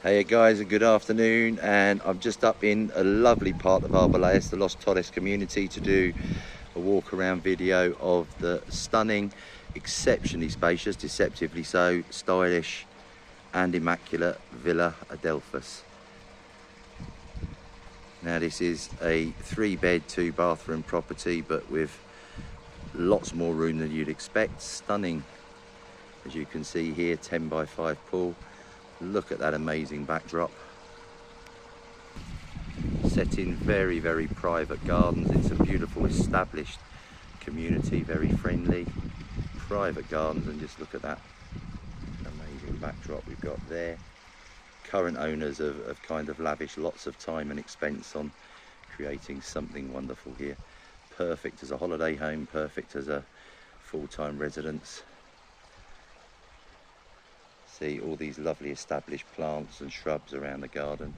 Hey guys, and good afternoon, and I'm just up in a lovely part of Arboleas, the Los Torres community, to do a walk around video of the stunning, exceptionally spacious, deceptively so, stylish and immaculate Villa Adelfas. Now this is a 3-bed, 2-bathroom property, but with lots more room than you'd expect. Stunning, as you can see here, 10 by 5 pool. Look at that amazing backdrop. Set in very, very private gardens. It's a beautiful established community, very friendly. Private gardens, and just look at that amazing backdrop we've got there. Current owners have kind of lavished lots of time and expense on creating something wonderful here. Perfect as a holiday home, perfect as a full-time residence. See all these lovely established plants and shrubs around the garden.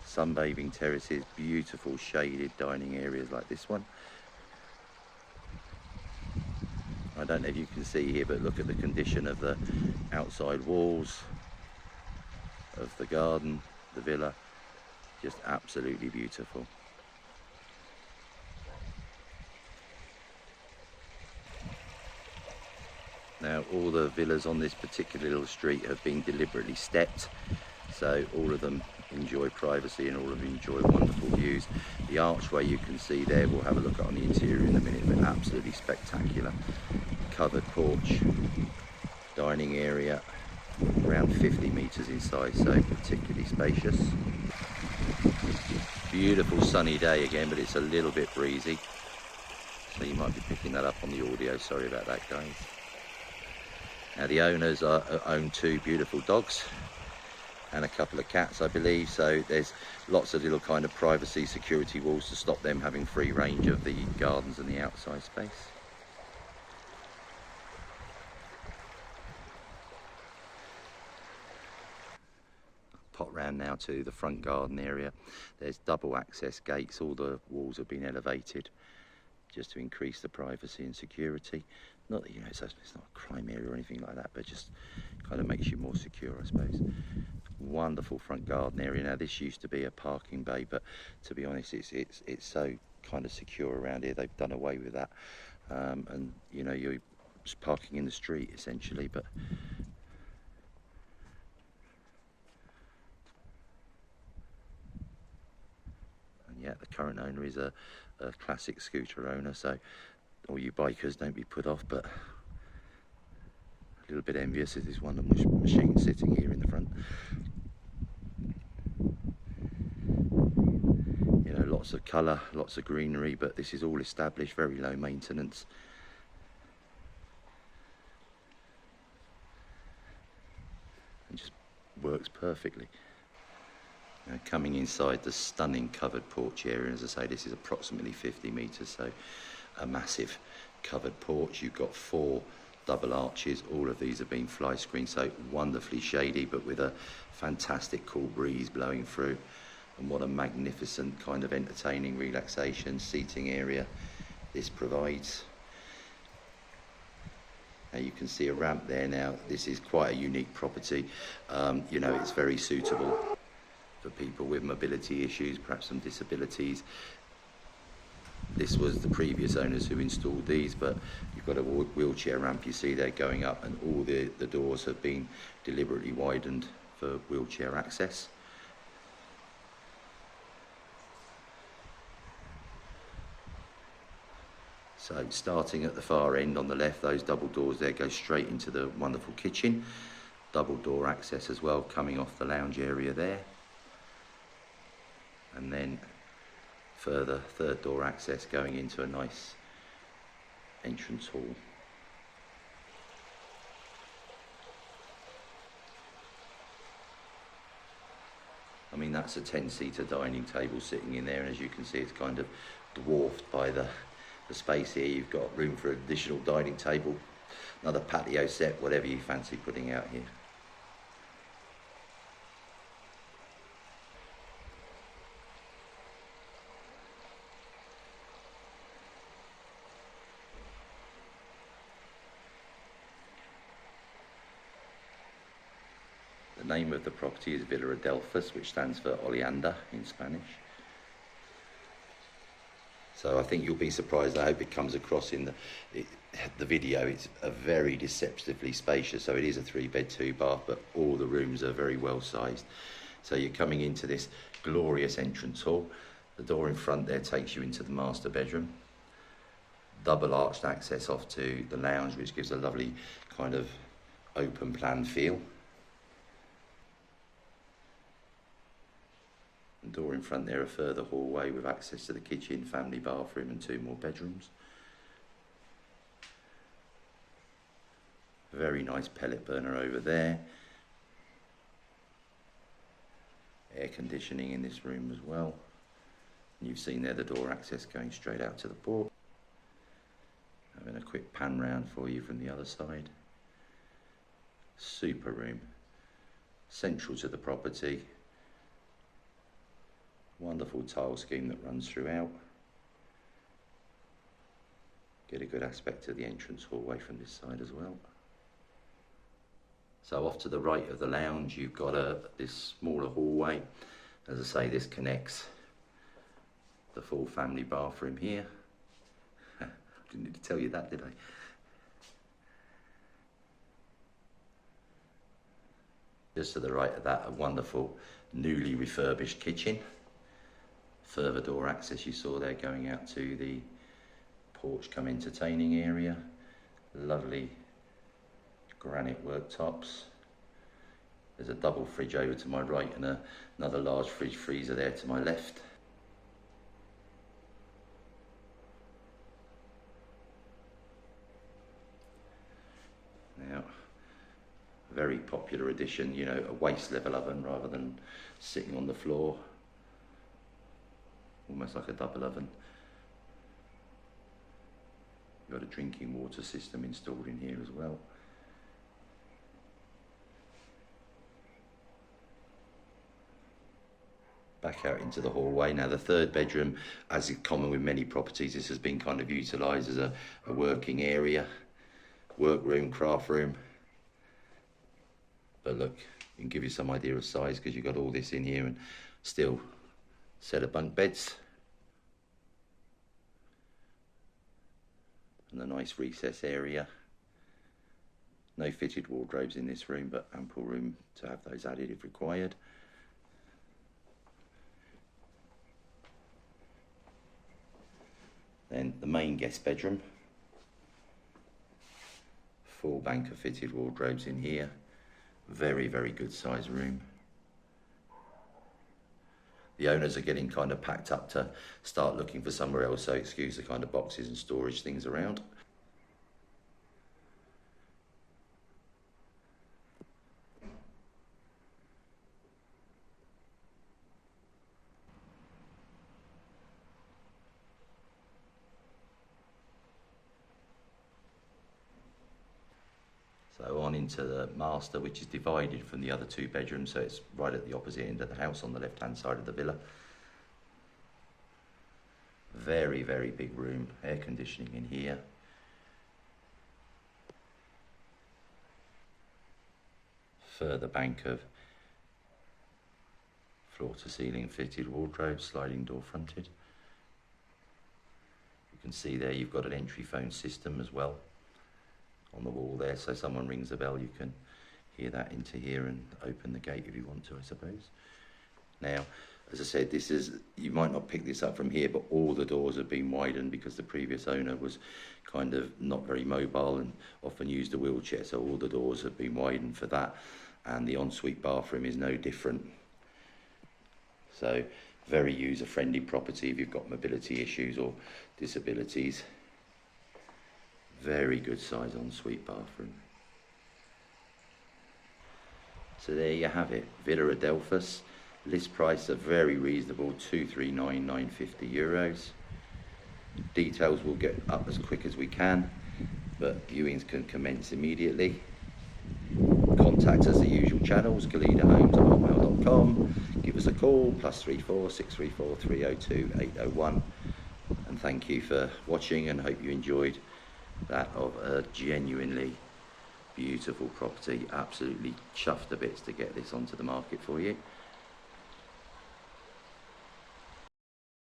Sunbathing terraces, beautiful shaded dining areas like this one. I don't know if you can see here, but look at the condition of the outside walls of the garden, the villa. Just absolutely beautiful. Now all the villas on this particular little street have been deliberately stepped, so all of them enjoy privacy and all of them enjoy wonderful views. The archway you can see there, we'll have a look at on the interior in a minute, but absolutely spectacular. Covered porch, dining area, around 50 metres in size, so particularly spacious. Beautiful sunny day again, but it's a little bit breezy, so you might be picking that up on the audio. Sorry about that, guys. Now the owners own 2 beautiful dogs and a couple of cats, I believe, so there's lots of little kind of privacy security walls to stop them having free range of the gardens and the outside space. Pop round now to the front garden area. There's double access gates, all the walls have been elevated just to increase the privacy and security. Not that, you know, it's not a crime area or anything like that, but just kind of makes you more secure, I suppose. Wonderful front garden area. Now this used to be a parking bay, but to be honest, it's so kind of secure around here. They've done away with that, and you know, you're just parking in the street essentially. But yeah, the current owner is a classic scooter owner, so all you bikers, don't be put off, but a little bit envious of this one machine sitting here in the front. You know, lots of colour, lots of greenery, but this is all established, very low maintenance. And just works perfectly. Now, coming inside the stunning covered porch area, as I say, this is approximately 50 metres, so a massive covered porch. You've got 4 double arches. All of these have been fly screened, so wonderfully shady, but with a fantastic cool breeze blowing through. And what a magnificent kind of entertaining relaxation seating area this provides. Now you can see a ramp there. Now this is quite a unique property. You know, it's very suitable for people with mobility issues, perhaps some disabilities. This was the previous owners who installed these, but you've got a wheelchair ramp you see there going up, and all the doors have been deliberately widened for wheelchair access. So starting at the far end on the left, those double doors there go straight into the wonderful kitchen. Double door access as well, coming off the lounge area there. And then further 3rd door access going into a nice entrance hall. I mean, that's a 10-seater dining table sitting in there, and as you can see, it's kind of dwarfed by the space here. You've got room for an additional dining table, another patio set, whatever you fancy putting out here. The name of the property is Villa Adelfas, which stands for oleander in Spanish. So I think you'll be surprised. I hope it comes across in the video. It's a very deceptively spacious. So it is a 3-bed 2-bath, but all the rooms are very well sized. So you're coming into this glorious entrance hall. The door in front there takes you into the master bedroom. Double arched access off to the lounge, which gives a lovely kind of open plan feel. The door in front there, a further hallway with access to the kitchen, family bathroom and 2 more bedrooms. Very nice pellet burner over there. Air conditioning in this room as well. And you've seen there the door access going straight out to the porch. Having a quick pan round for you from the other side. Super room. Central to the property. Wonderful tile scheme that runs throughout. Get a good aspect to the entrance hallway from this side as well. So off to the right of the lounge you've got this smaller hallway. As I say, this connects the full family bathroom here. Didn't need to tell you that, did I? Just to the right of that, a wonderful newly refurbished kitchen. Further door access you saw there going out to the porch come entertaining area. Lovely granite worktops. There's a double fridge over to my right and another large fridge freezer there to my left. Now, very popular addition, you know, a waste level oven rather than sitting on the floor. Almost like a double oven. You've got a drinking water system installed in here as well. Back out into the hallway. Now the 3rd bedroom, as is common with many properties, this has been kind of utilised as a working area. Workroom, craft room. But look, you can give you some idea of size because you've got all this in here and still set of bunk beds. And a nice recess area. No fitted wardrobes in this room, but ample room to have those added if required. Then the main guest bedroom. Full bank of fitted wardrobes in here. Very, very good size room. The owners are getting kind of packed up to start looking for somewhere else, so excuse the kind of boxes and storage things around. So on into the master, which is divided from the other 2 bedrooms, so it's right at the opposite end of the house on the left-hand side of the villa. Very, very big room, air conditioning in here. Further bank of floor-to-ceiling fitted wardrobe, sliding door fronted. You can see there you've got an entry phone system as well on the wall there, so someone rings a bell, you can hear that into here and open the gate if you want to, I suppose. Now, as I said, this is, you might not pick this up from here, but all the doors have been widened because the previous owner was kind of not very mobile and often used a wheelchair, so all the doors have been widened for that, and the ensuite bathroom is no different. So, very user-friendly property if you've got mobility issues or disabilities. Very good size ensuite bathroom. So there you have it, Villa Adelfas. List price are very reasonable, €239,950. Details will get up as quick as we can, but viewings can commence immediately. Contact us the usual channels, Calida Homes at hotmail.com. Give us a call, +34 634 302 801. And thank you for watching, and hope you enjoyed that of a genuinely beautiful property. Absolutely chuffed to bits to get this onto the market for you.